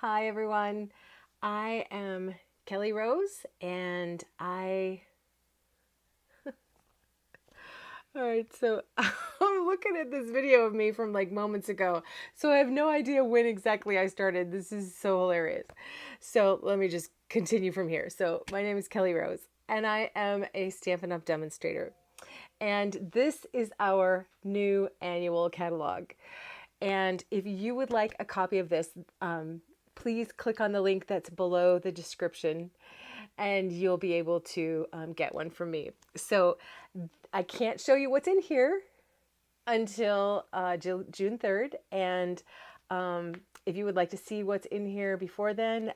Hi everyone, I am Kelly Rose and Alright, so I'm looking at this video of me from like moments ago, so I have no idea when exactly I started. This is so hilarious. So let me just continue from here. So my name is Kelly Rose and I am a Stampin' Up! Demonstrator. And this is our new annual catalog. And if you would like a copy of this, please click on the link that's below the description and you'll be able to get one from me. So I can't show you what's in here until June 3rd. And if you would like to see what's in here before then,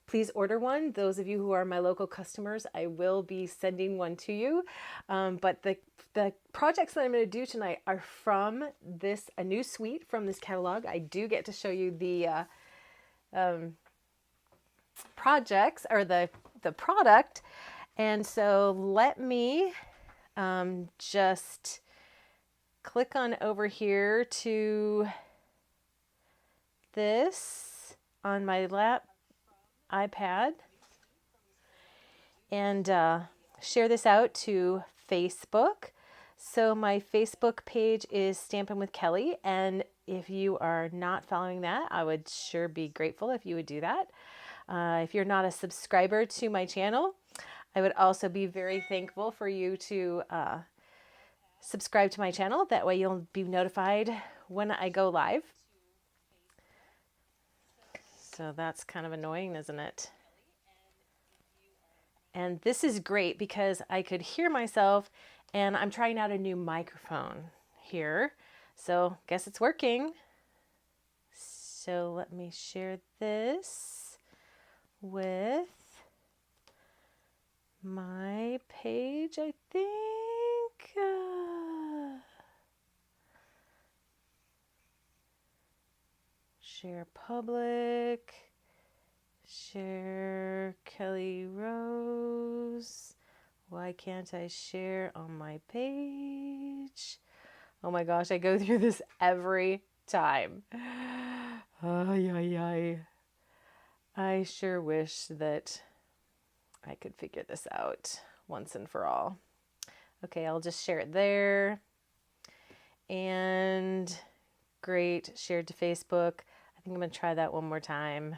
please order one. Those of you who are my local customers, I will be sending one to you. But the projects that I'm going to do tonight are from a new suite from this catalog. I do get to show you the projects or the product. And so let me just click on over here to this on my iPad and share this out to Facebook. So my Facebook page is Stampin' with Kelly, and if you are not following that, I would sure be grateful if you would do that. If you're not a subscriber to my channel, I would also be very thankful for you to subscribe to my channel. That way you'll be notified when I go live. So that's kind of annoying, isn't it? And this is great because I could hear myself, and I'm trying out a new microphone here. So guess it's working. So let me share this with my page, I think. Share public. Share Kelly Rose. Why can't I share on my page? Oh my gosh, I go through this every time. Ay, ay, ay. I sure wish that I could figure this out once and for all. Okay, I'll just share it there. And great, shared to Facebook. I think I'm going to try that one more time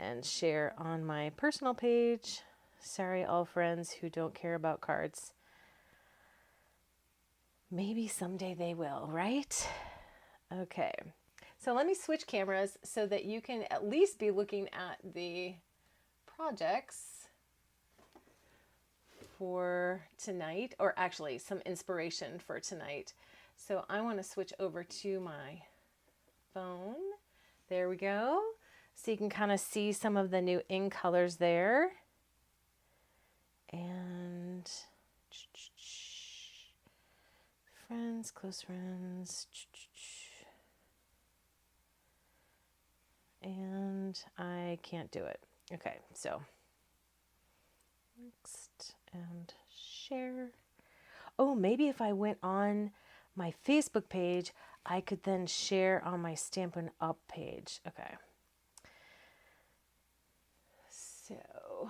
and share on my personal page. Sorry, all friends who don't care about cards. Maybe someday they will, right? Okay, so let me switch cameras so that you can at least be looking at the projects for tonight, or actually some inspiration for tonight. So I want to switch over to my phone. There we go. So you can kind of see some of the new ink colors there. And friends, close friends. And I can't do it. Okay, so next and share. Oh, maybe if I went on my Facebook page, I could then share on my Stampin' Up page. Okay. So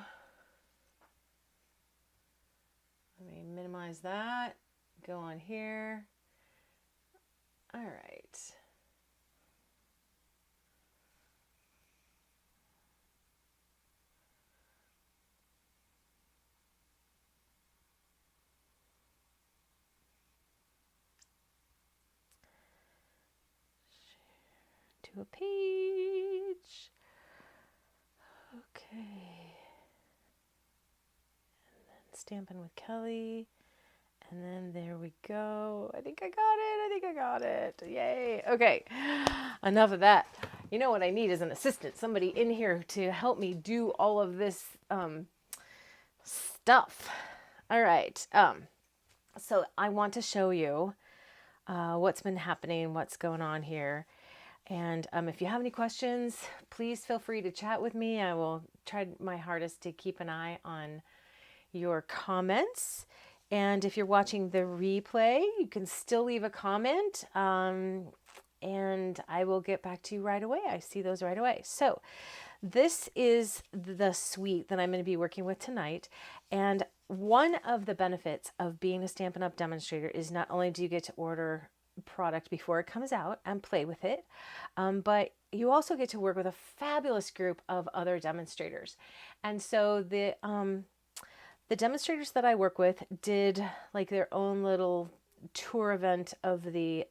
let me minimize that. Go on here. All right. To a page. Okay. And then Stampin' with Kelly. And then there we go. I think I got it. Yay. Okay. Enough of that. You know what I need is an assistant. Somebody in here to help me do all of this stuff. All right. So I want to show you what's been happening, what's going on here. And if you have any questions, please feel free to chat with me. I will try my hardest to keep an eye on your comments. And if you're watching the replay, you can still leave a comment. and I will get back to you right away. I see those right away. So this is the suite that I'm going to be working with tonight. And one of the benefits of being a Stampin' Up! Demonstrator is not only do you get to order product before it comes out and play with it, but you also get to work with a fabulous group of other demonstrators. And so the demonstrators that I work with did like their own little tour event of the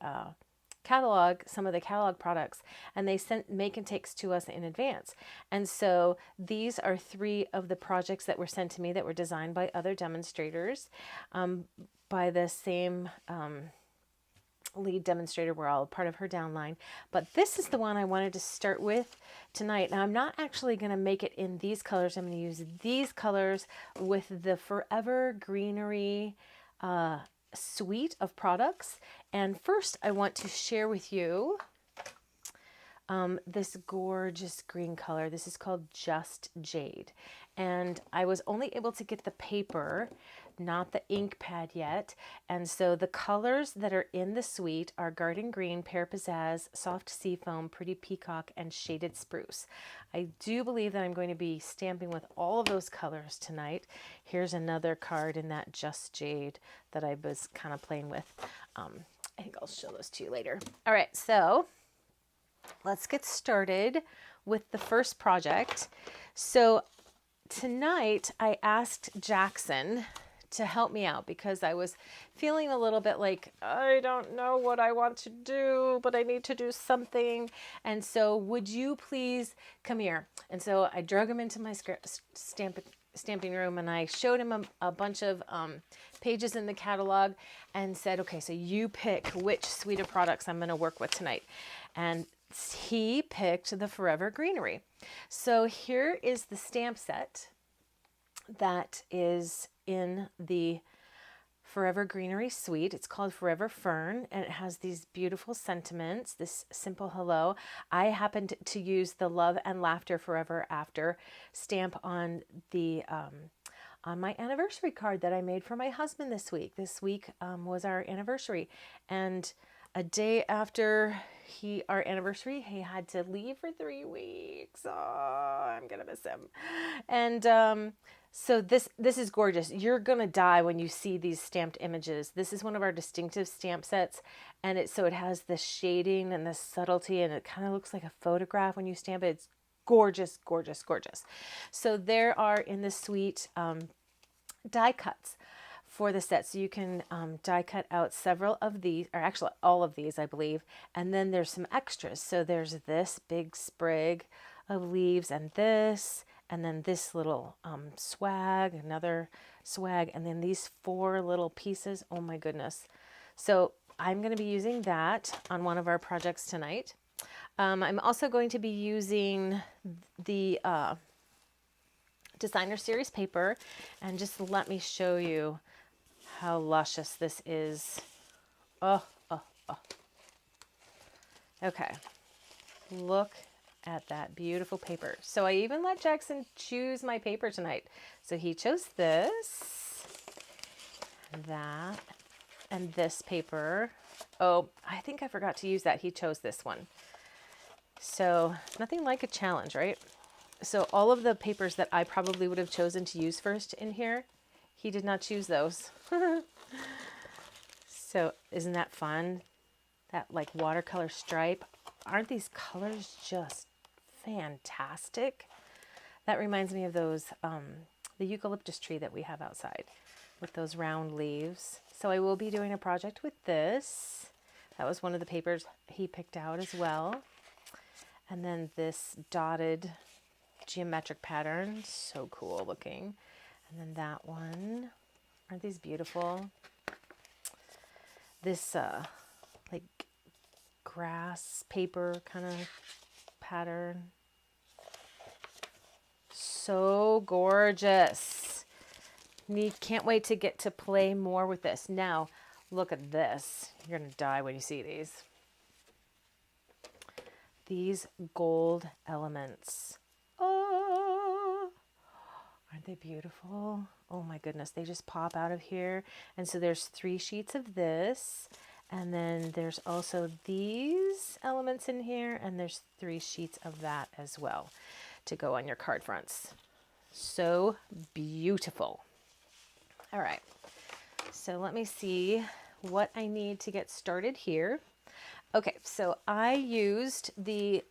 catalog, some of the catalog products, and they sent make and takes to us in advance. And so these are 3 of the projects that were sent to me that were designed by other demonstrators, by the same lead demonstrator. We're all part of her downline, but this is the one I wanted to start with tonight. Now I'm not actually going to make it in these colors. I'm going to use these colors with the Forever Greenery suite of products. And first I want to share with you this gorgeous green color. This is called Just Jade. And I was only able to get the paper, not the ink pad yet. And so the colors that are in the suite are Garden Green, Pear Pizzazz, Soft Seafoam, Pretty Peacock, and Shaded Spruce. I do believe that I'm going to be stamping with all of those colors tonight. Here's another card in that Just Jade that I was kind of playing with. I think I'll show those to you later. All right, so let's get started with the first project. So tonight I asked Jackson to help me out because I was feeling a little bit like, I don't know what I want to do, but I need to do something. And so would you please come here? And so I drug him into my stamping room and I showed him a bunch of pages in the catalog and said, okay, so you pick which suite of products I'm going to work with tonight. And he picked the Forever Greenery. So here is the stamp set that is in the Forever Greenery Suite. It's called Forever Fern, and it has these beautiful sentiments, this simple hello. I happened to use the Love and Laughter Forever After stamp on the on my anniversary card that I made for my husband this week. This week was our anniversary, and a day after our anniversary, he had to leave for 3 weeks. Oh, I'm gonna miss him. And so this is gorgeous. You're gonna die when you see these stamped images. This is one of our distinctive stamp sets, and it has the shading and the subtlety, and it kind of looks like a photograph when you stamp it. It's gorgeous, gorgeous, gorgeous. So there are in the suite die cuts for the set. So you can die cut out several of these, or actually all of these, I believe. And then there's some extras. So there's this big sprig of leaves and then this little swag, another swag, and then these 4 little pieces. Oh my goodness. So I'm going to be using that on one of our projects tonight. I'm also going to be using the Designer Series paper, and just let me show you how luscious this is. Oh. Okay. Look at that beautiful paper. So I even let Jackson choose my paper tonight. So he chose this, that, and this paper. Oh, I think I forgot to use that. He chose this one. So nothing like a challenge, right? So all of the papers that I probably would have chosen to use first in here, he did not choose those. So isn't that fun? That like watercolor stripe. Aren't these colors just fantastic? That reminds me of those, the eucalyptus tree that we have outside with those round leaves. So I will be doing a project with this. That was one of the papers he picked out as well. And then this dotted geometric pattern, so cool looking. And then that one. Aren't these beautiful? This like grass paper kind of pattern. So gorgeous. Can't wait to get to play more with this. Now, look at this. You're gonna die when you see these. These gold elements. Oh, aren't they beautiful? Oh my goodness, they just pop out of here. And so there's 3 sheets of this, And then there's also these elements in here, and there's 3 sheets of that as well to go on your card fronts. So beautiful. All right, so let me see what I need to get started here. Okay, so I used the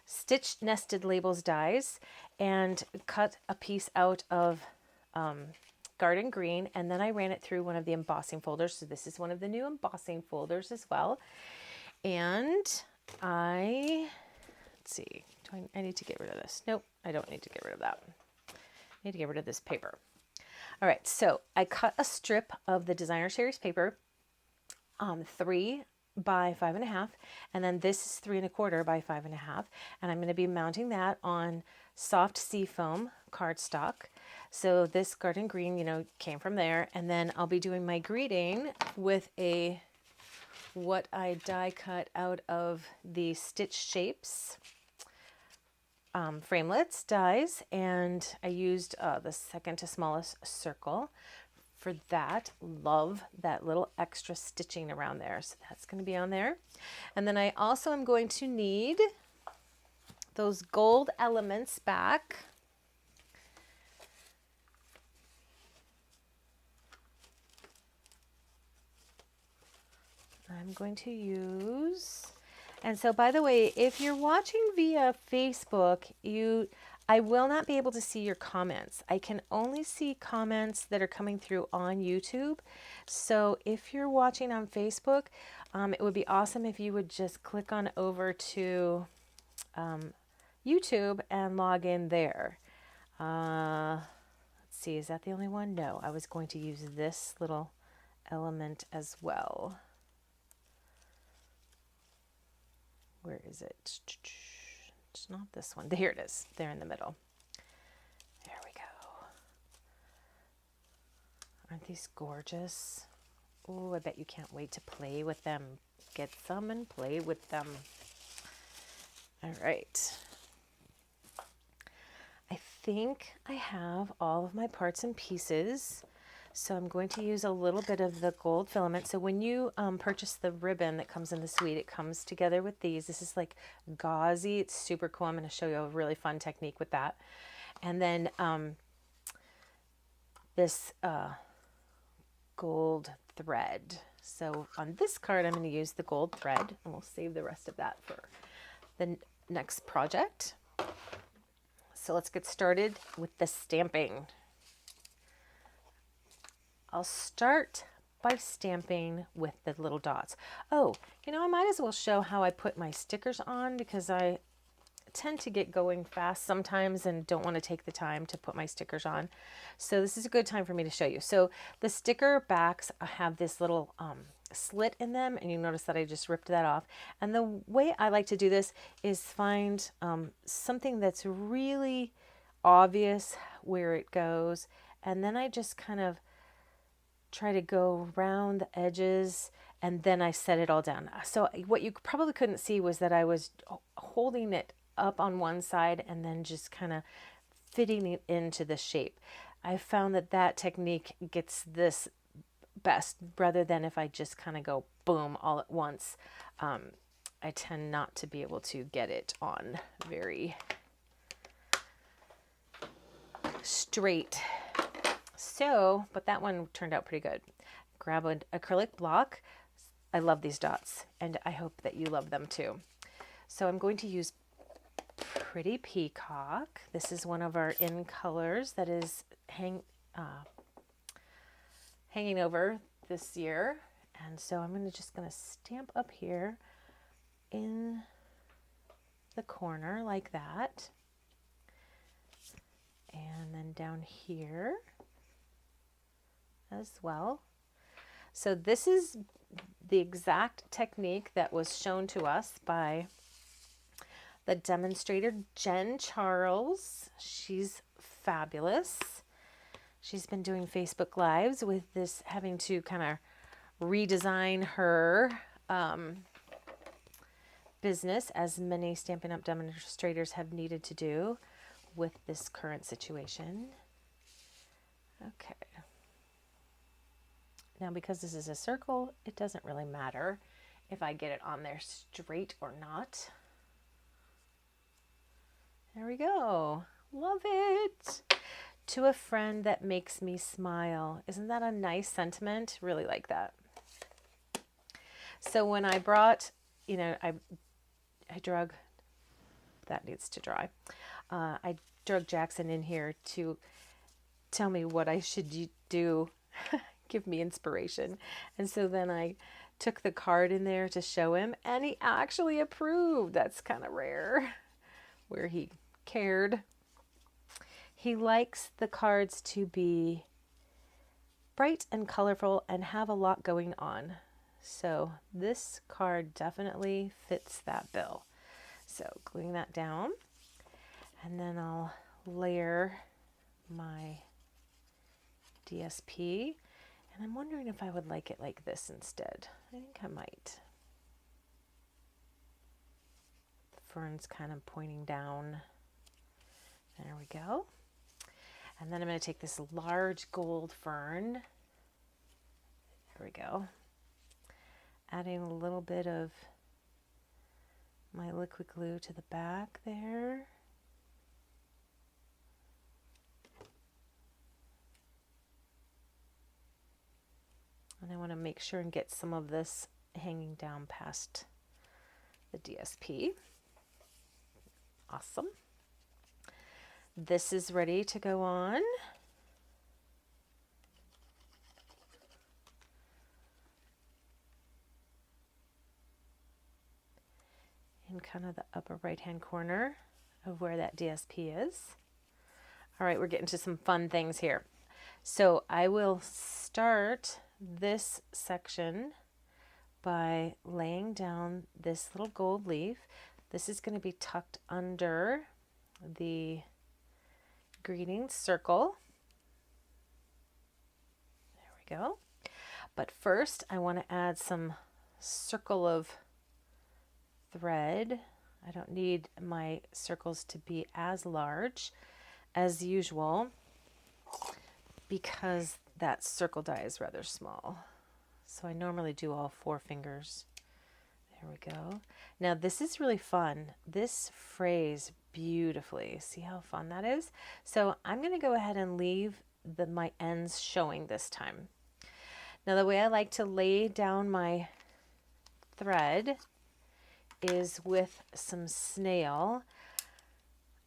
Stitch Nested Labels dies and cut a piece out of Garden Green, and then I ran it through one of the embossing folders. So this is one of the new embossing folders as well. And let's see, I need to get rid of this. Nope, I don't need to get rid of that. I need to get rid of this paper. All right, so I cut a strip of the Designer Series paper, 3 by 5.5, and then this is 3 1/4 by 5.5, and I'm going to be mounting that on soft seafoam cardstock. So this Garden Green, you know, came from there, and then I'll be doing my greeting with what I die cut out of the Stitch Shapes framelits dies, and I used the second to smallest circle for that. Love that little extra stitching around there, so that's going to be on there. And then I also am going to need those gold elements back. I'm going to use, and so by the way, if you're watching via Facebook, I will not be able to see your comments. I can only see comments that are coming through on YouTube. So if you're watching on Facebook, it would be awesome if you would just click on over to YouTube and log in there. Let's see, is that the only one? No, I was going to use this little element as well. Where is it? It's not this one. Here it is. There in the middle. There we go. Aren't these gorgeous? Oh, I bet you can't wait to play with them. Get some and play with them. All right. I think I have all of my parts and pieces. So I'm going to use a little bit of the gold filament. So when you purchase the ribbon that comes in the suite, it comes together with these. This is like gauzy. It's super cool. I'm going to show you a really fun technique with that. And then this gold thread. So on this card, I'm going to use the gold thread, and we'll save the rest of that for the next project. So let's get started with the stamping. I'll start by stamping with the little dots. Oh, you know, I might as well show how I put my stickers on, because I tend to get going fast sometimes and don't want to take the time to put my stickers on. So this is a good time for me to show you. So the sticker backs have this little slit in them, and you notice that I just ripped that off. And the way I like to do this is find something that's really obvious where it goes, and then I just kind of try to go around the edges, and then I set it all down. So what you probably couldn't see was that I was holding it up on one side and then just kind of fitting it into the shape. I found that that technique gets this best, rather than if I just kind of go boom all at once. I tend not to be able to get it on very straight. So, but that one turned out pretty good. Grab an acrylic block. I love these dots, and I hope that you love them too. So I'm going to use Pretty Peacock. This is one of our in colors that is hanging over this year. And so I'm just going to stamp up here in the corner like that. And then down here as well. So this is the exact technique that was shown to us by the demonstrator Jen Charles. She's fabulous. She's been doing Facebook Lives with this, having to kind of redesign her business, as many Stampin' Up! Demonstrators have needed to do with this current situation. Okay. Now, because this is a circle, it doesn't really matter if I get it on there straight or not. There we go. Love it. To a friend that makes me smile. Isn't that a nice sentiment? Really like that. So when I brought, I drug, that needs to dry. I drug Jackson in here to tell me what I should do, give me inspiration. And so then I took the card in there to show him, and he actually approved. That's kind of rare, where he cared. He likes the cards to be bright and colorful and have a lot going on. So this card definitely fits that bill. So gluing that down, and then I'll layer my DSP, and I'm wondering if I would like it like this instead. I think I might. The fern's kind of pointing down. There we go. And then I'm going to take this large gold fern. There we go. Adding a little bit of my liquid glue to the back there. And I want to make sure and get some of this hanging down past the DSP. Awesome. This is ready to go on. In kind of the upper right hand corner of where that DSP is. All right, we're getting to some fun things here. So I will start this section by laying down this little gold leaf. This is going to be tucked under the greeting circle. There we go. But first I want to add some circle of thread. I don't need my circles to be as large as usual because that circle die is rather small. So I normally do all 4 fingers. There we go. Now this is really fun. This frays beautifully. See how fun that is? So I'm going to go ahead and leave my ends showing this time. Now the way I like to lay down my thread is with some snail,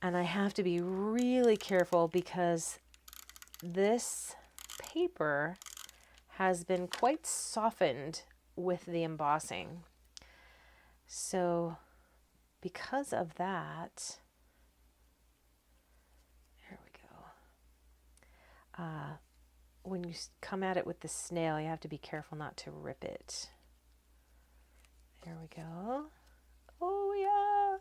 and I have to be really careful because this paper has been quite softened with the embossing. So because of that, there we go. When you come at it with the snail, you have to be careful not to rip it. There we go. Oh yeah.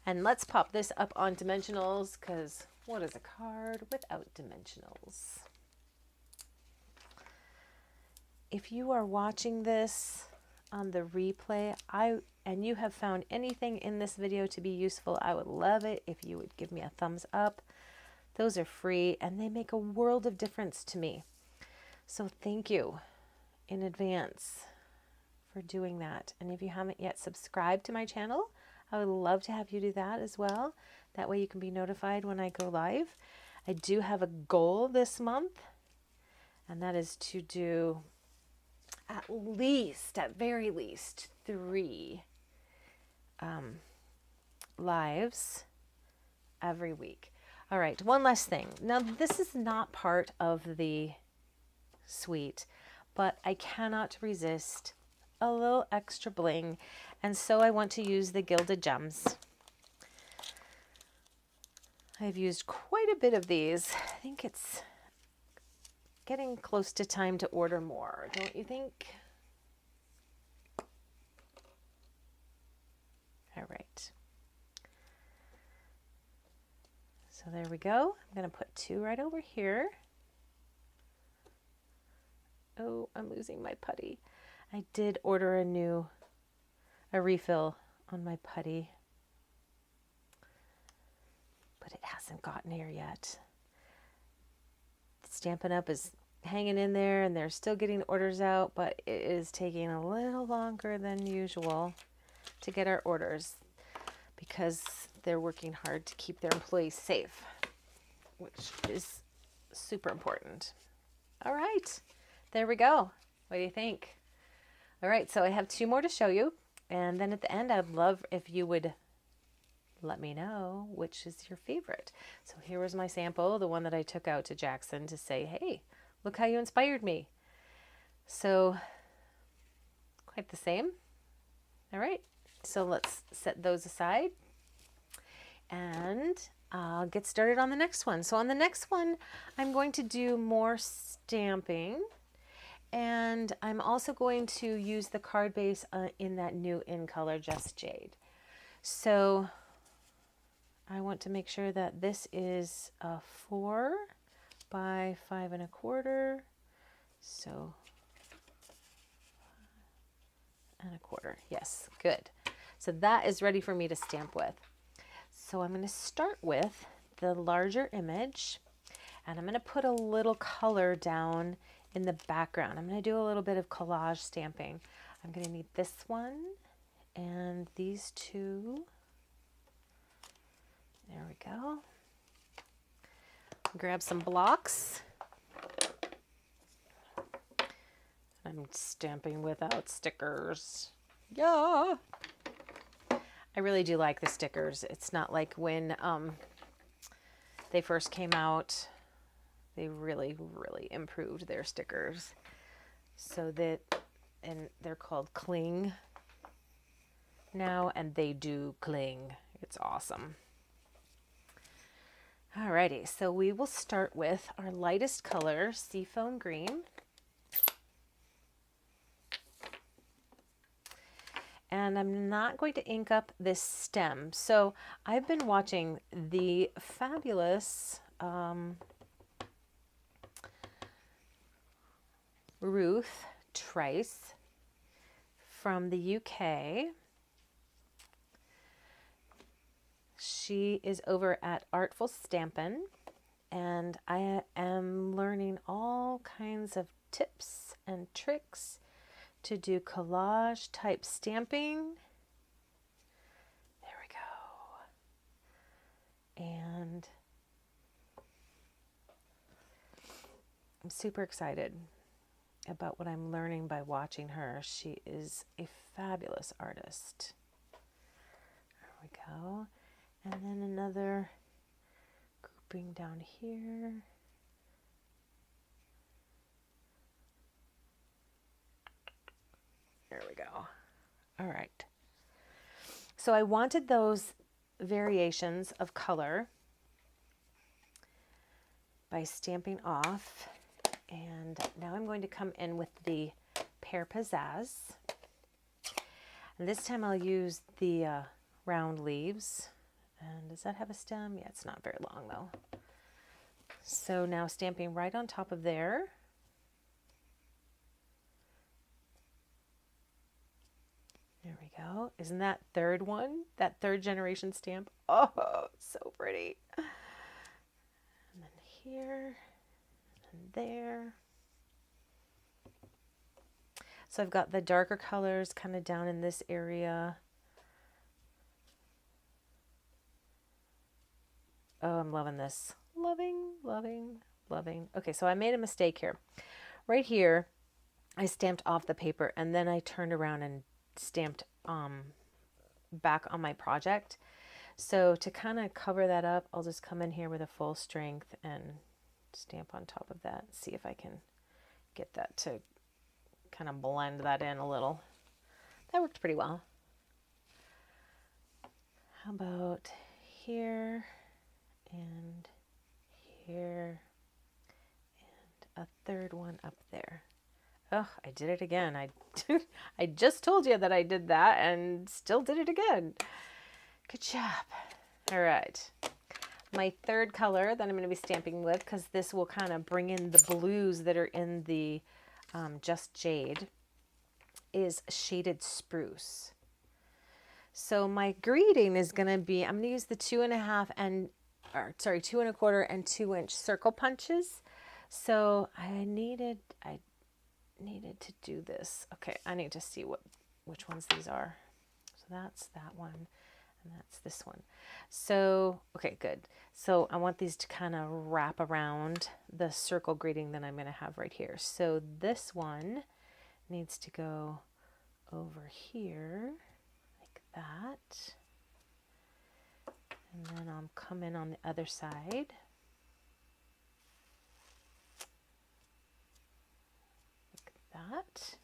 And let's pop this up on dimensionals, because what is a card without dimensionals? If you are watching this on the replay, and you have found anything in this video to be useful, I would love it if you would give me a thumbs up. Those are free and they make a world of difference to me. So thank you in advance for doing that. And if you haven't yet subscribed to my channel, I would love to have you do that as well. That way you can be notified when I go live. I do have a goal this month, and that is to do at very least 3 lives every week. All right, one last thing. Now, this is not part of the suite, but I cannot resist a little extra bling, and so I want to use the gilded gems. I've used quite a bit of these. I think it's getting close to time to order more, don't you think? All right. So there we go. I'm going to put 2 right over here. Oh, I'm losing my putty. I did order a refill on my putty, but it hasn't gotten here yet. Stampin' Up is hanging in there and they're still getting orders out, but it is taking a little longer than usual to get our orders because they're working hard to keep their employees safe, which is super important. All right, there we go. What do you think? All right, so I have 2 more to show you. And then at the end, I'd love if you would let me know which is your favorite. So here was my sample, the one that I took out to Jackson to say, hey, look how you inspired me. So quite the same. All right, so let's set those aside and I'll get started on the next one. So on the next one, I'm going to do more stamping. And I'm also going to use the card base in that new in color Just Jade. So I want to make sure that this is a 4 by 5 1/4. So 5 1/4. Yes, good. So that is ready for me to stamp with. So I'm going to start with the larger image and I'm going to put a little color down in the background. I'm going to do a little bit of collage stamping. I'm going to need this one and these 2. There we go. Grab some blocks. I'm stamping without stickers. Yeah. I really do like the stickers. It's not like when they first came out. They really, really improved their stickers so that, and they're called Cling now, and they do cling. It's awesome. Alrighty, so we will start with our lightest color, Seafoam Green. And I'm not going to ink up this stem. So I've been watching the fabulous Ruth Trice from the UK. She is over at Artful Stampin', and I am learning all kinds of tips and tricks to do collage type stamping. There we go. And I'm super excited about what I'm learning by watching her. She is a fabulous artist. There we go. And then another grouping down here. There we go. All right. So I wanted those variations of color by stamping off. And now I'm going to come in with the Pear Pizzazz. And this time I'll use the round leaves. And does that have a stem? Yeah, it's not very long though. So now stamping right on top of there. There we go. Isn't that third one? That 3rd generation stamp? Oh, so pretty. And then here. And there. So I've got the darker colors kind of down in this area. Oh, I'm loving this. Loving, loving, loving. Okay, so I made a mistake here. Right here, I stamped off the paper and then I turned around and stamped back on my project. So to kind of cover that up, I'll just come in here with a full strength and stamp on top of that. See if I can get that to kind of blend that in a little. That worked pretty well. How about here and here and a 3rd one up there. Oh, I did it again. I just told you that I did that and still did it again. Good job. All right. My 3rd color that I'm going to be stamping with, because this will kind of bring in the blues that are in the Just Jade, is Shaded Spruce. So my greeting is going to be, I'm going to use the 2 1/4 and 2 1/4 and 2 inch circle punches. So I needed to do this. Okay, I need to see which ones these are. So that's that one, and that's this one. So, okay, good. So I want these to kind of wrap around the circle greeting that I'm going to have right here. So this one needs to go over here like that. And then I'll come in on the other side. Like that.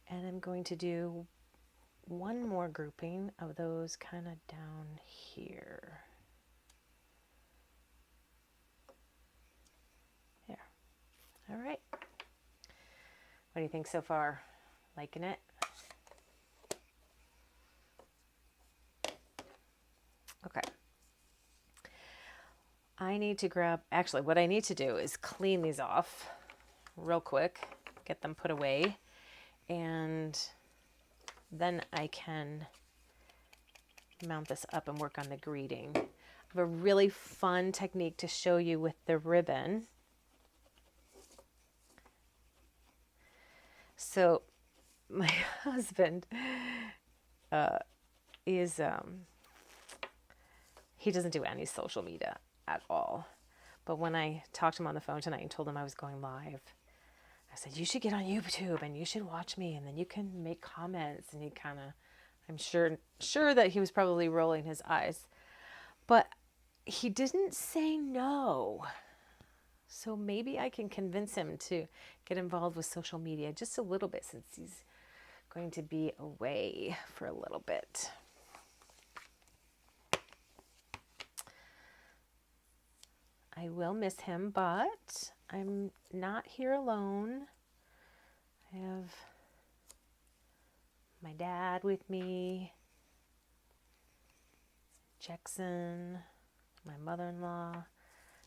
And I'm going to do one more grouping of those kind of down here. There. All right. What do you think so far? Liking it? Okay. I need to grab, actually what I need to do is clean these off real quick, get them put away, and then I can mount this up and work on the greeting. I have a really fun technique to show you with the ribbon. So my husband he doesn't do any social media at all. But when I talked to him on the phone tonight and told him I was going live, I said, you should get on YouTube and you should watch me and then you can make comments. And he kind of, I'm sure that he was probably rolling his eyes, but he didn't say no. So maybe I can convince him to get involved with social media just a little bit since he's going to be away for a little bit. I will miss him, but I'm not here alone. I have my dad with me, Jackson, my mother-in-law.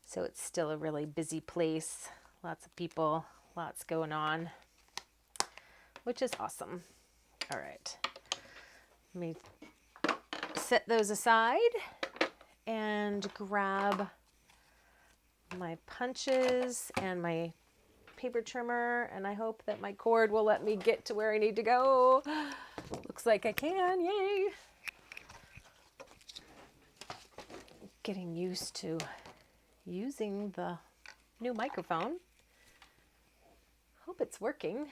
So it's still a really busy place. Lots of people, lots going on, which is awesome. All right. Let me set those aside and grab my punches and my paper trimmer, and I hope that my cord will let me get to where I need to go. Looks like I can, yay! Getting used to using the new microphone. Hope it's working.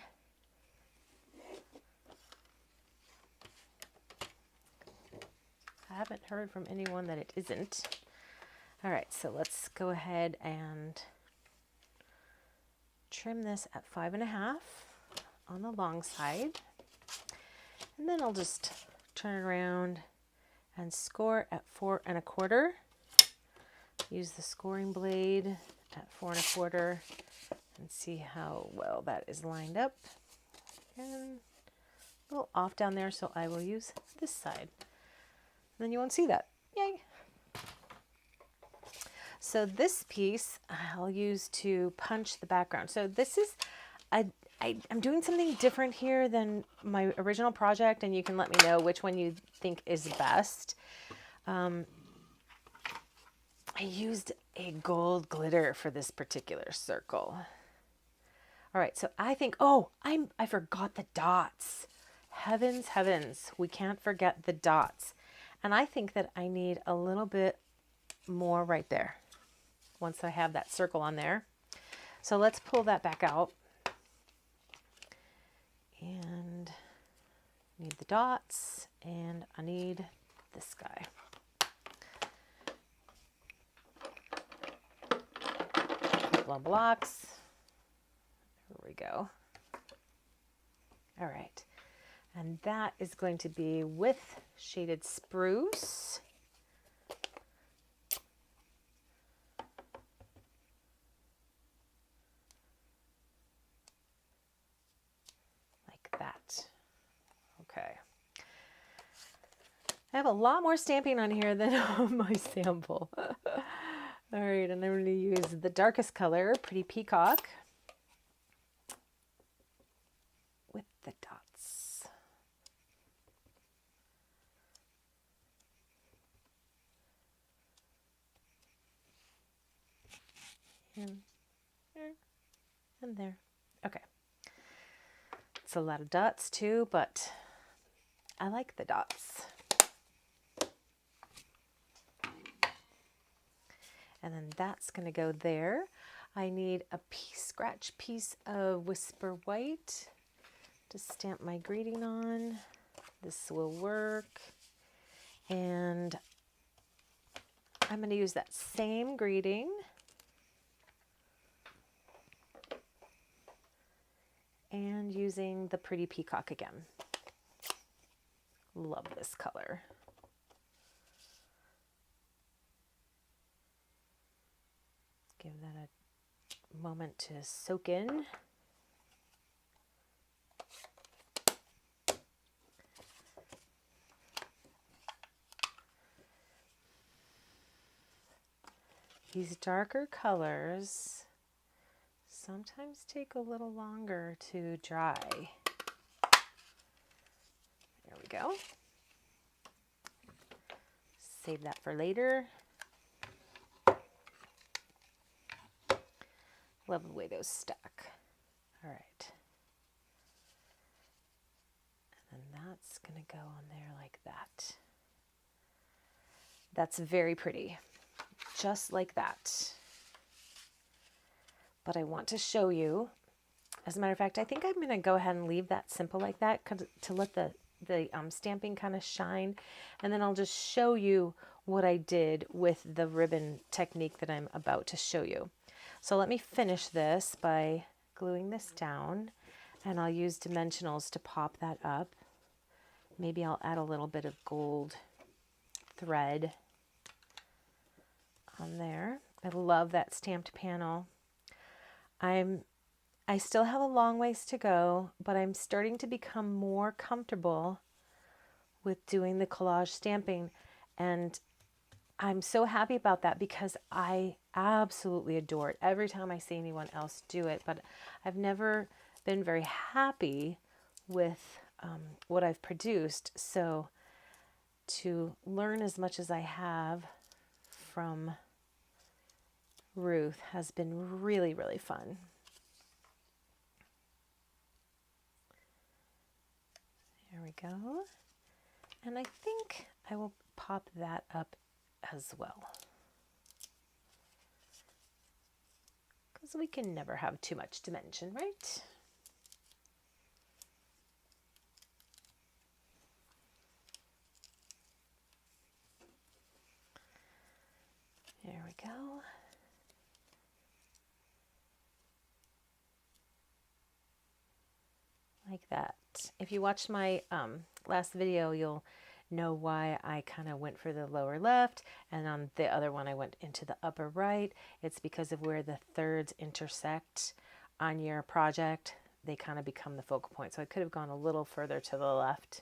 I haven't heard from anyone that it isn't. All right, so let's go ahead and trim this at 5.5 on the long side. And then I'll just turn it around and score at 4.25. Use the scoring blade at 4.25 and see how well that is lined up. And a little off down there, so I will use this side. Then you won't see that. Yay! So this piece I'll use to punch the background. So this is, I'm doing something different here than my original project, and you can let me know which one you think is best. I used a gold glitter for this particular circle. All right, so I think, I forgot the dots. Heavens, heavens, we can't forget the dots. And I think that I need a little bit more right there once I have that circle on there. So let's pull that back out. And need the dots, and I need this guy. Couple of blocks. There we go. All right. And that is going to be with shaded spruce. Like that. Okay. I have a lot more stamping on here than on my sample. All right, and I'm going to use the darkest color, Pretty Peacock, with the dots. And and there. Okay. It's a lot of dots too, but I like the dots. And then that's going to go there. I need a scratch piece of Whisper White to stamp my greeting on. This will work. And I'm going to use that same greeting and using the Pretty Peacock again. Love this color. Give that a moment to soak in. These darker colors sometimes take a little longer to dry. There we go. Save that for later. Love the way those stack. All right. And then that's going to go on there like that. That's very pretty. Just like that. But I want to show you, as a matter of fact, I think I'm going to go ahead and leave that simple like that to let the stamping kind of shine. And then I'll just show you what I did with the ribbon technique that I'm about to show you. So let me finish this by gluing this down, and I'll use dimensionals to pop that up. Maybe I'll add a little bit of gold thread on there. I love that stamped panel. I still have a long ways to go, but I'm starting to become more comfortable with doing the collage stamping, and I'm so happy about that because I absolutely adore it every time I see anyone else do it, but I've never been very happy with what I've produced. So to learn as much as I have from Ruth has been really, really fun. There we go. And I think I will pop that up as well, because we can never have too much dimension, right? There we go. Like that. If you watched my last video, you'll know why I kind of went for the lower left, and on the other one I went into the upper right. It's because of where the thirds intersect on your project. They kind of become the focal point. So I could have gone a little further to the left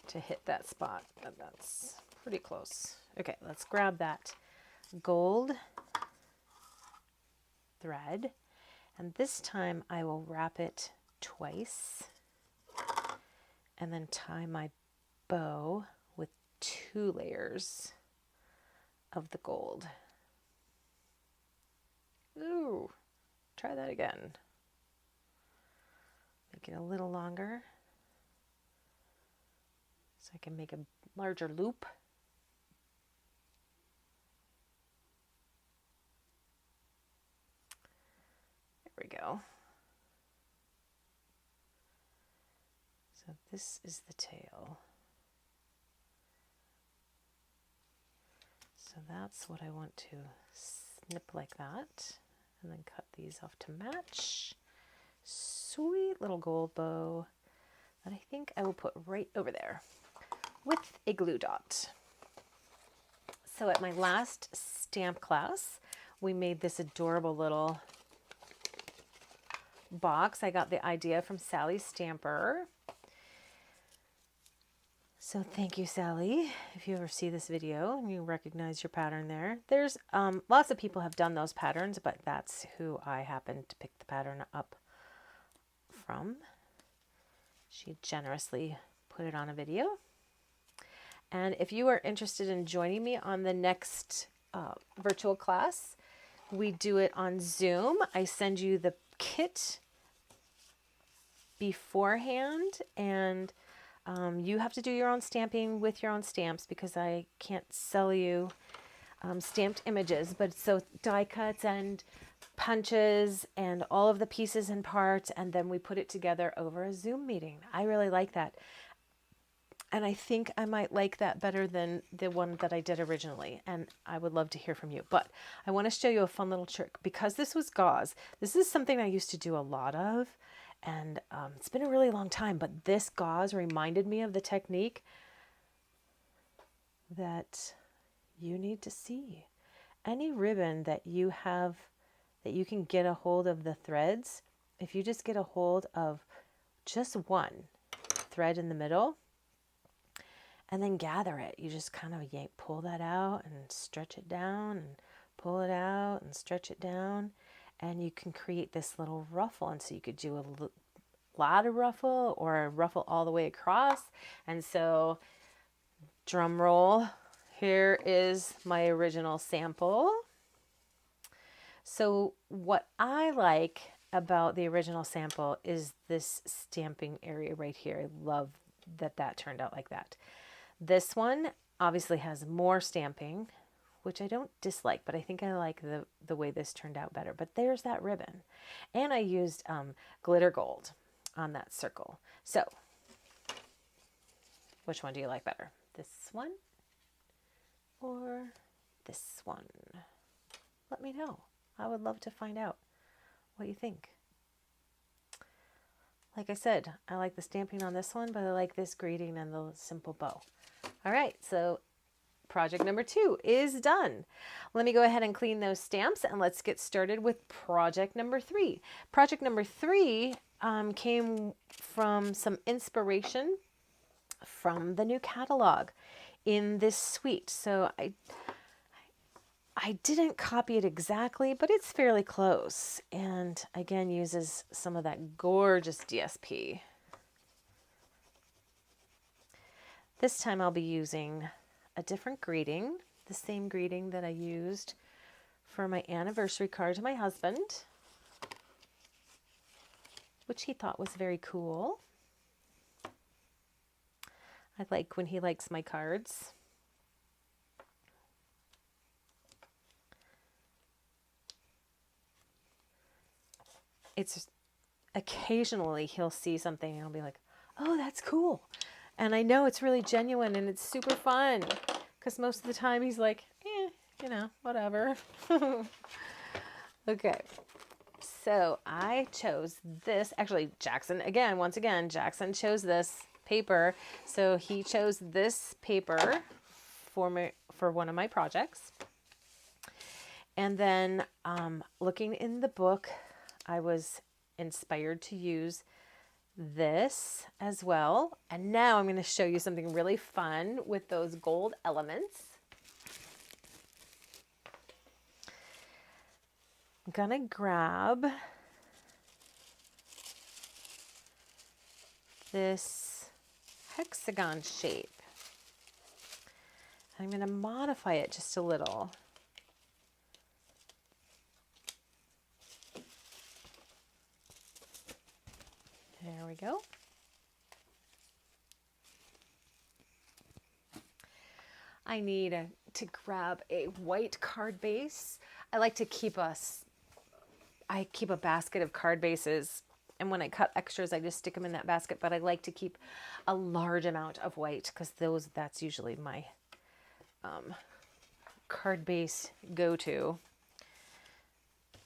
to hit that spot, but that's pretty close. Okay, let's grab that gold thread, and this time I will wrap it twice and then tie my bow with 2 layers of the gold. Ooh, try that again. Make it a little longer so I can make a larger loop. There we go. So this is the tail. So that's what I want to snip like that, and then cut these off to match. Sweet little gold bow that I think I will put right over there with a glue dot. So at my last stamp class, we made this adorable little box. I got the idea from Sally Stamper. So thank you, Sally. If you ever see this video and you recognize your pattern there. There's lots of people have done those patterns, but that's who I happened to pick the pattern up from. She generously put it on a video. And if you are interested in joining me on the next virtual class, we do it on Zoom. I send you the kit beforehand, and you have to do your own stamping with your own stamps because I can't sell you stamped images. But so die cuts and punches and all of the pieces and parts, and then we put it together over a Zoom meeting. I really like that. And I think I might like that better than the one that I did originally. And I would love to hear from you. But I want to show you a fun little trick. Because this was gauze, this is something I used to do a lot of. And it's been a really long time. But this gauze reminded me of the technique that you need to see. Any ribbon that you have, that you can get a hold of the threads, if you just get a hold of just one thread in the middle, and then gather it. You just kind of pull that out and stretch it down and pull it out and stretch it down. And you can create this little ruffle. And so you could do a lot of ruffle or a ruffle all the way across. And so, drum roll, here is my original sample. So what I like about the original sample is this stamping area right here. I love that that turned out like that. This one obviously has more stamping, which I don't dislike, but I think I like the way this turned out better. But there's that ribbon. And I used glitter gold on that circle. So which one do you like better? This one or this one? Let me know. I would love to find out what you think. Like I said, I like the stamping on this one, but I like this greeting and the simple bow. All right, so project number 2 is done. Let me go ahead and clean those stamps and let's get started with project number 3. Project number 3 came from some inspiration from the new catalog in this suite. So I didn't copy it exactly, but it's fairly close. And again, uses some of that gorgeous DSP. This time I'll be using a different greeting, the same greeting that I used for my anniversary card to my husband, which he thought was very cool. I like when he likes my cards. It's occasionally he'll see something and he'll be like, oh, that's cool. And I know it's really genuine and it's super fun because most of the time he's like, you know, whatever. Okay. So I chose this. Actually, Jackson, once again, Jackson chose this paper. So he chose this paper for one of my projects. And then looking in the book, I was inspired to use this as well. And now I'm going to show you something really fun with those gold elements. I'm going to grab this hexagon shape. I'm going to modify it just a little. There we go. I need to grab a white card base. I like to keep I keep a basket of card bases, and when I cut extras, I just stick them in that basket, but I like to keep a large amount of white because that's usually my card base go-to.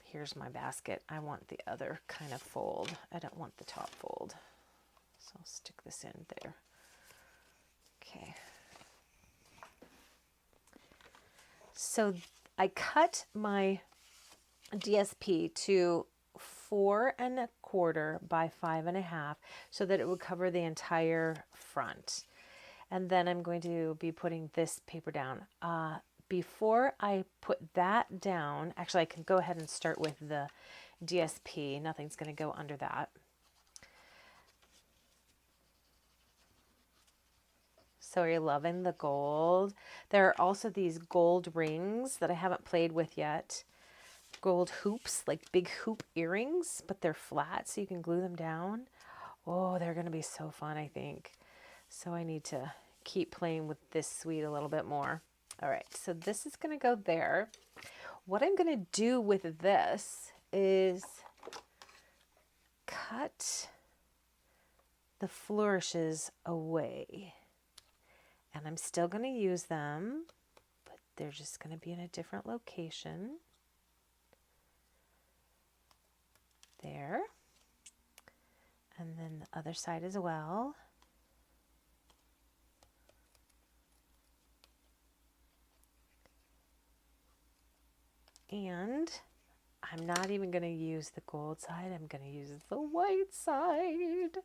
Here's my basket. I want the other kind of fold. I don't want the top fold. So I'll stick this in there. Okay. So I cut my DSP to 4 1/4 by 5 1/2 so that it would cover the entire front. And then I'm going to be putting this paper down. Before I put that down, actually I can go ahead and start with the DSP. Nothing's going to go under that. So are you loving the gold? There are also these gold rings that I haven't played with yet gold hoops, like big hoop earrings, but they're flat so you can glue them down. Oh, they're going to be so fun, I think. So I need to keep playing with this suite a little bit more. All right, so this is going to go there. What I'm going to do with this is cut the flourishes away. And I'm still going to use them, but they're just going to be in a different location. There. And then the other side as well. And I'm not even going to use the gold side. I'm going to use the white side.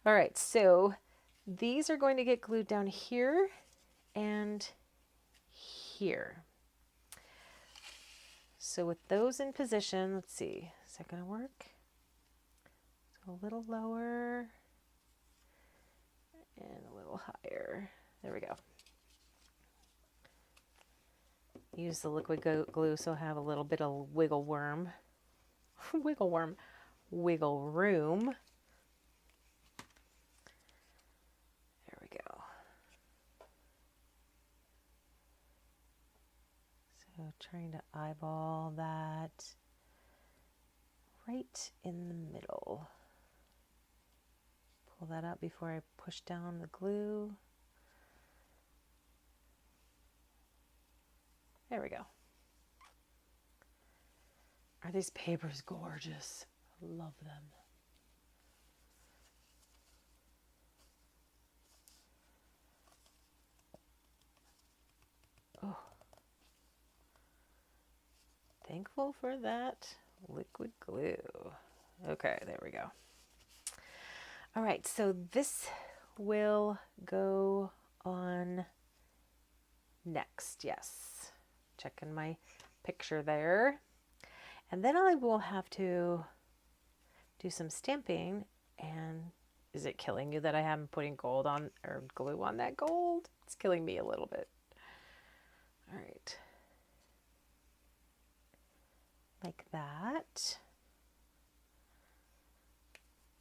All right, so these are going to get glued down here and here. So with those in position, let's see, is that going to work? So a little lower and a little higher. There we go. Use the liquid glue so I have a little bit of wiggle room. Wiggle room. There we go. So trying to eyeball that right in the middle. Pull that up before I push down the glue. There we go. Are these papers gorgeous? I love them. Oh. Thankful for that liquid glue. Okay, there we go. All right, so this will go on next, yes. Checking my picture there. And then I will have to do some stamping. And is it killing you that I haven't putting gold on or glue on that gold? It's killing me a little bit. All right. Like that.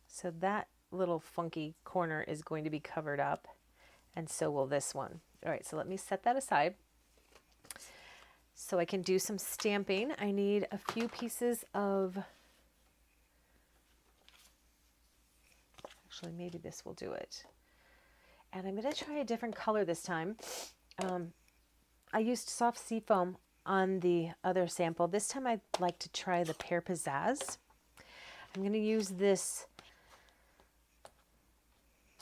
So that little funky corner is going to be covered up, and so will this one. All right, so let me set that aside so I can do some stamping. I need a few pieces of, actually maybe this will do it. And I'm going to try a different color this time. I used soft seafoam on the other sample. This time I'd like to try the Pear Pizzazz. I'm going to use this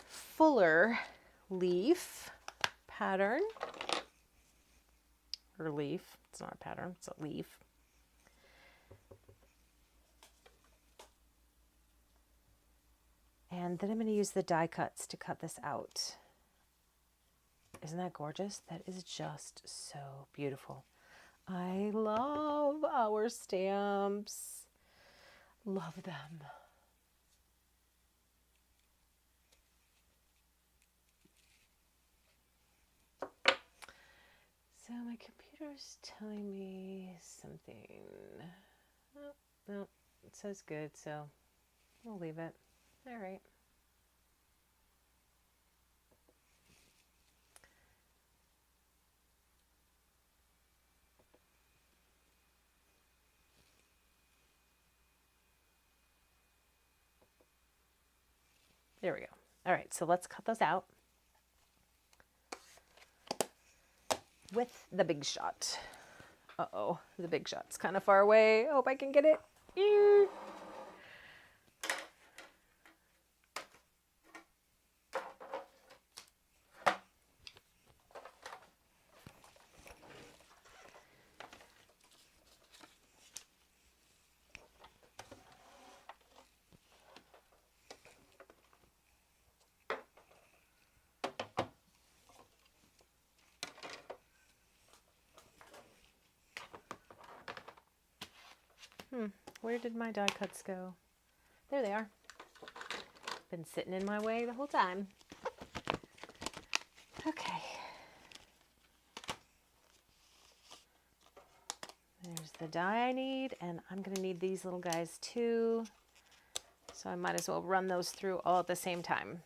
fuller leaf pattern, or leaf. It's not a pattern, it's a leaf. And then I'm going to use the die cuts to cut this out. Isn't that gorgeous? That is just so beautiful. I love our stamps. Love them. So my computer's telling me something. Oh, no, it says good, so we'll leave it. All right. There we go. All right, so let's cut those out with the Big Shot. Uh-oh, the Big Shot's kind of far away. I hope I can get it. Ew. Where did my die cuts go? There they are. Been sitting in my way the whole time. Okay. There There's the die I need, and I'm going to need these little guys too. So I might as well run those through all at the same time.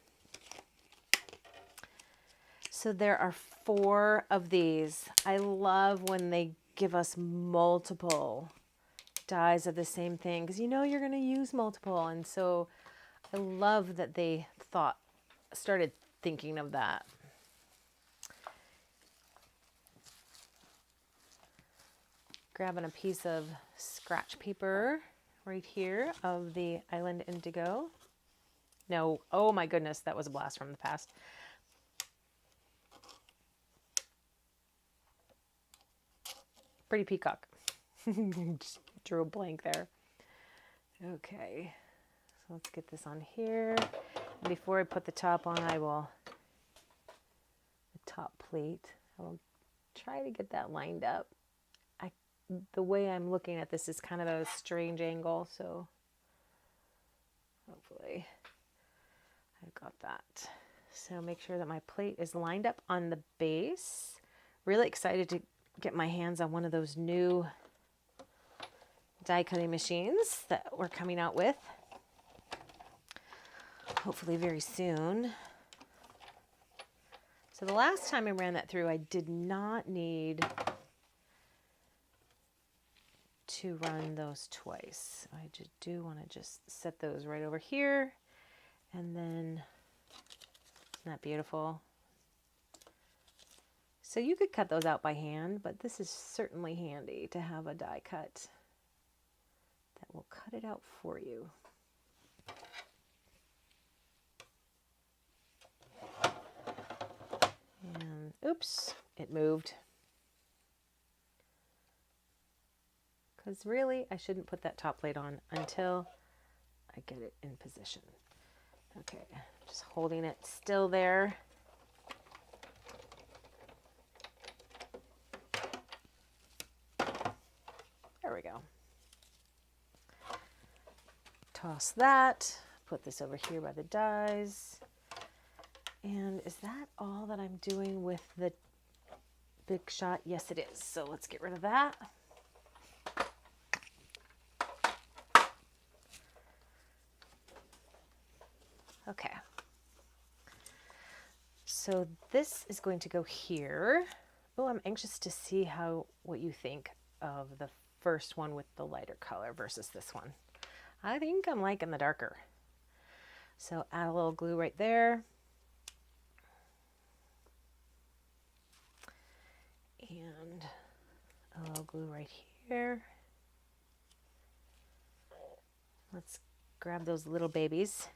So there are 4 of these. I love when they give us multiple dies of the same thing, because you know you're going to use multiple. And so I love that they started thinking of that. Grabbing a piece of scratch paper right here of the Island Indigo. No, oh my goodness, that was a blast from the past. Pretty peacock. Just drew a blank there. Okay, so let's get this on here. And before I put the top on, the top plate, I will try to get that lined up. The way I'm looking at this is kind of a strange angle, so hopefully I've got that. So make sure that my plate is lined up on the base. Really excited to get my hands on one of those new die cutting machines that we're coming out with, hopefully very soon. So the last time I ran that through, I did not need to run those twice. I just do want to just set those right over here, and then, isn't that beautiful? So you could cut those out by hand, but this is certainly handy to have a die cut that will cut it out for you. And oops, it moved. Because really, I shouldn't put that top plate on until I get it in position. Okay, just holding it still there. There we go. Toss that, put this over here by the dies. And is that all that I'm doing with the Big Shot? Yes, it is. So let's get rid of that. Okay. So this is going to go here. Oh, I'm anxious to see what you think of the first one with the lighter color versus this one. I think I'm liking the darker. So add a little glue right there. And a little glue right here. Let's grab those little babies.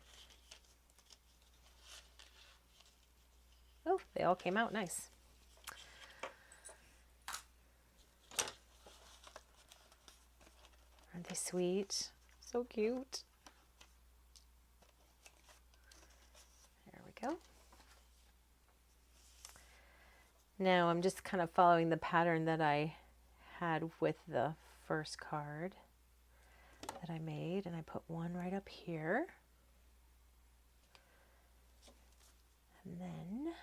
Oh, they all came out nice. Aren't they sweet? So cute. There we go. Now I'm just kind of following the pattern that I had with the first card that I made, and I put one right up here. And then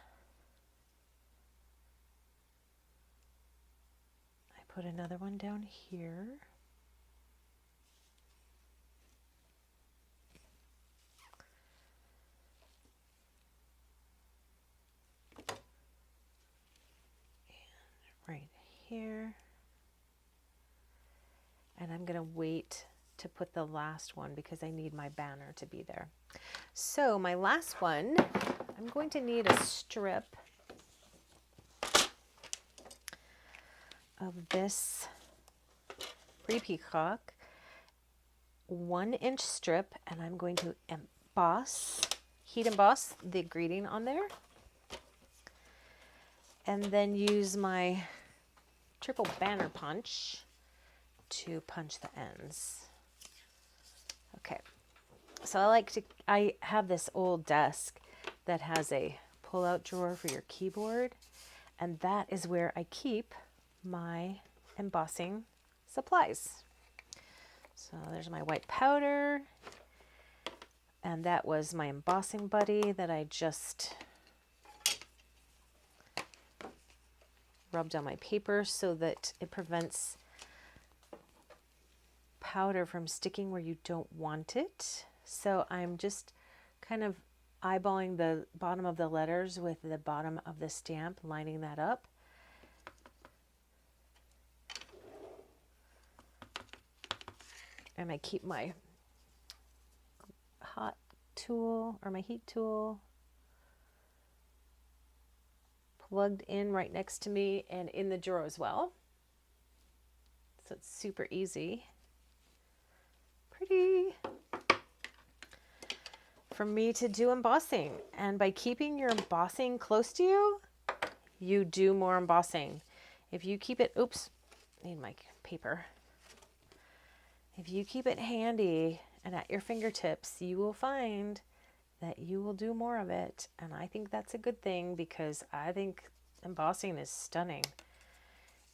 I put another one down here. And right here. And I'm going to wait to put the last one because I need my banner to be there. So my last one, I'm going to need a strip of this Pretty Peacock, 1-inch strip, and I'm going to heat emboss the greeting on there, and then use my triple banner punch to punch the ends. Okay, so I have this old desk that has a pull-out drawer for your keyboard, and that is where I keep my embossing supplies. So there's my white powder, and that was my embossing buddy that I just rubbed on my paper so that it prevents powder from sticking where you don't want it. So I'm just kind of eyeballing the bottom of the letters with the bottom of the stamp, lining that up. And I keep my hot tool or my heat tool plugged in right next to me and in the drawer as well. So it's super easy. Pretty for me to do embossing. And by keeping your embossing close to you, you do more embossing. If you keep it, oops, need my paper. If you keep it handy and at your fingertips, you will find that you will do more of it. And I think that's a good thing because I think embossing is stunning.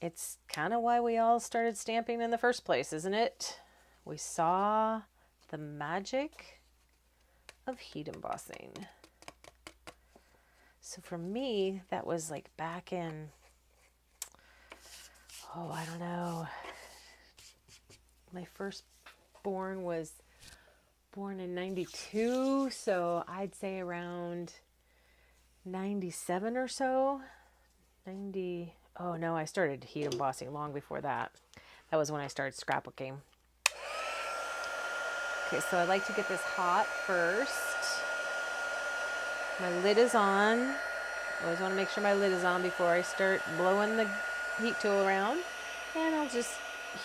It's kind of why we all started stamping in the first place, isn't it? We saw the magic of heat embossing. So for me, that was like back in, oh, I don't know. My firstborn was born in 92, so I'd say around 97 or so. 90, oh no, I started heat embossing long before that. That was when I started scrapbooking. Okay, so I like to get this hot first. My lid is on. I always want to make sure my lid is on before I start blowing the heat tool around. And I'll just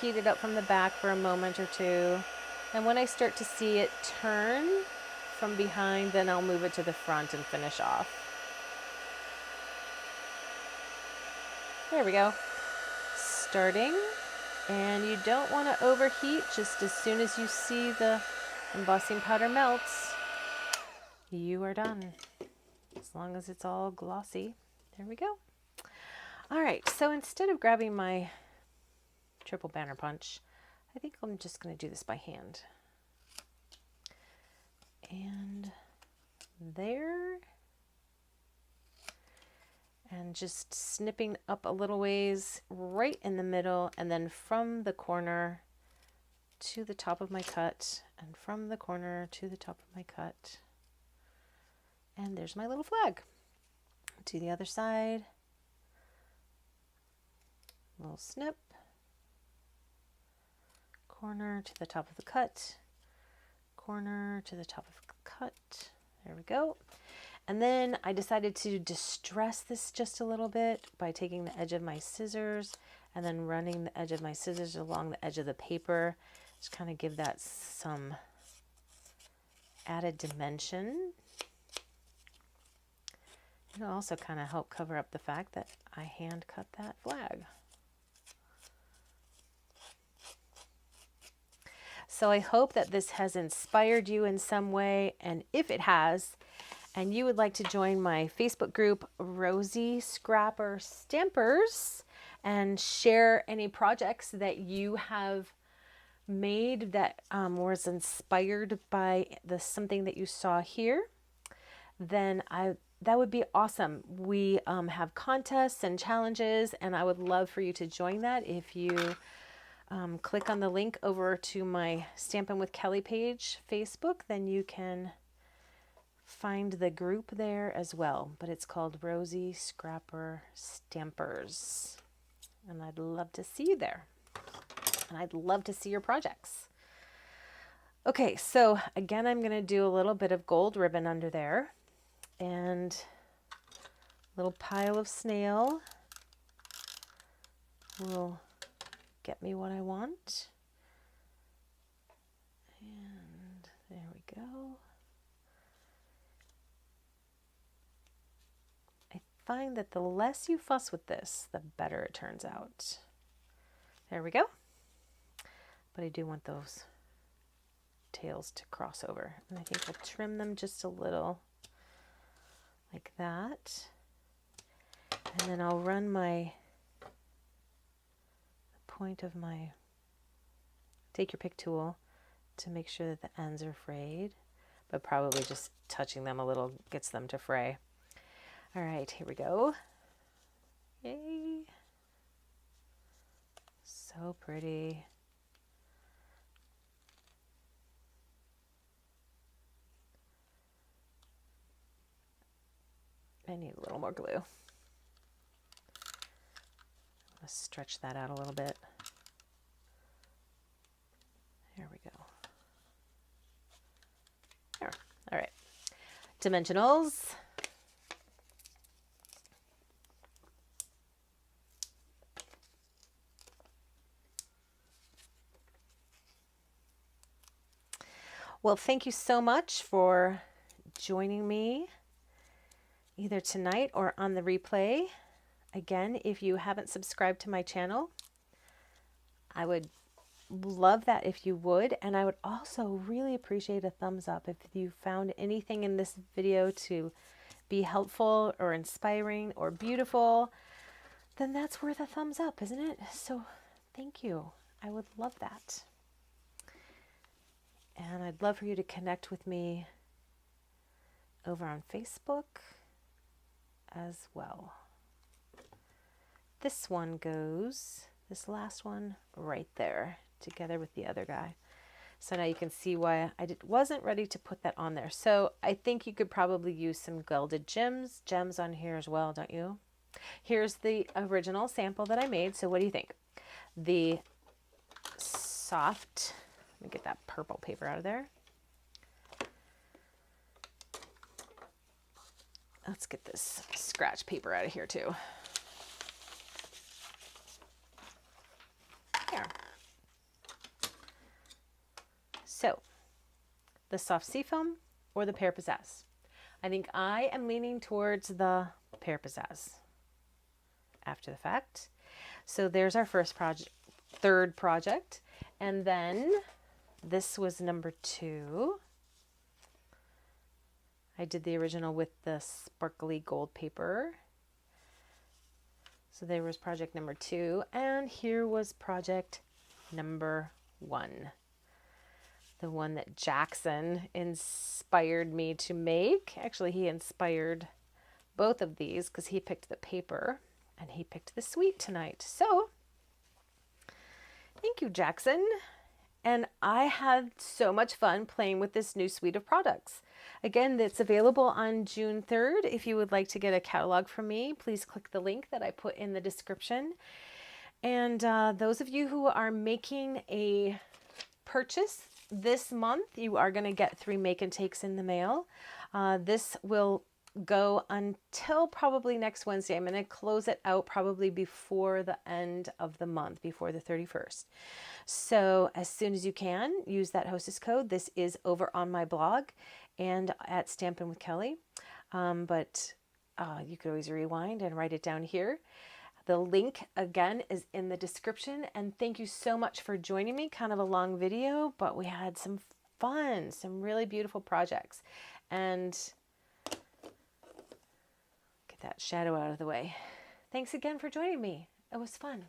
heat it up from the back for a moment or two. And when I start to see it turn from behind, then I'll move it to the front and finish off. There we go. Starting. And you don't want to overheat. Just as soon as you see the embossing powder melts, you are done. As long as it's all glossy. There we go. All right, so instead of grabbing my triple banner punch, I think I'm just going to do this by hand. And there. And just snipping up a little ways right in the middle, and then from the corner to the top of my cut, and from the corner to the top of my cut. And there's my little flag. To the other side. Little snip. Corner to the top of the cut. Corner to the top of the cut. There we go. And then I decided to distress this just a little bit by taking the edge of my scissors and then running the edge of my scissors along the edge of the paper. Just kind of give that some added dimension. It'll also kind of help cover up the fact that I hand cut that flag. So I hope that this has inspired you in some way, and if it has, and you would like to join my Facebook group, Rosy Scrapper Stampers, and share any projects that you have made that was inspired by something that you saw here, then that would be awesome. We have contests and challenges, and I would love for you to join that. If you click on the link over to my Stampin' with Kelly page, Facebook, then you can find the group there as well. But it's called Rosy Scrapper Stampers. And I'd love to see you there. And I'd love to see your projects. Okay, so again, I'm going to do a little bit of gold ribbon under there. And a little pile of snail will get me what I want. And there we go. I find that the less you fuss with this, the better it turns out. There we go. But I do want those tails to cross over. And I think I'll trim them just a little like that. And then I'll run the point of my take your pick tool to make sure that the ends are frayed, but probably just touching them a little gets them to fray. All right, here we go. Yay. So pretty. I need a little more glue. I'm going to stretch that out a little bit. There we go. There. All right. Dimensionals. Well, thank you so much for joining me either tonight or on the replay. Again, if you haven't subscribed to my channel, I would love that if you would. And I would also really appreciate a thumbs up if you found anything in this video to be helpful or inspiring or beautiful, then that's worth a thumbs up, isn't it? So thank you. I would love that. And I'd love for you to connect with me over on Facebook as well. This one goes, this last one right there, together with the other guy. So now you can see why I wasn't ready to put that on there. So I think you could probably use some gilded gems on here as well, don't you? Here's the original sample that I made. So what do you think? The soft, let me get that purple paper out of there. Let's get this scratch paper out of here too. There. So, the soft seafoam or the pear pizzazz? I think I am leaning towards the pear pizzazz after the fact. So there's our first project, third project. And then this was number 2. I did the original with the sparkly gold paper. So there was project number 2. And here was project number 1. The one that Jackson inspired me to make. Actually, he inspired both of these because he picked the paper and he picked the suite tonight. So thank you, Jackson. And I had so much fun playing with this new suite of products. Again, it's available on June 3rd. If you would like to get a catalog from me, please click the link that I put in the description. And those of you who are making a purchase this month, you are going to get 3 make and takes in the mail. This will go until probably next Wednesday. I'm going to close it out probably before the end of the month, before the 31st. So as soon as you can, use that hostess code. This is over on my blog and at Stampin' with Kelly. But you could always rewind and write it down here. The link again is in the description. And thank you so much for joining me. Kind of a long video, but we had some fun, some really beautiful projects. And get that shadow out of the way. Thanks again for joining me. It was fun.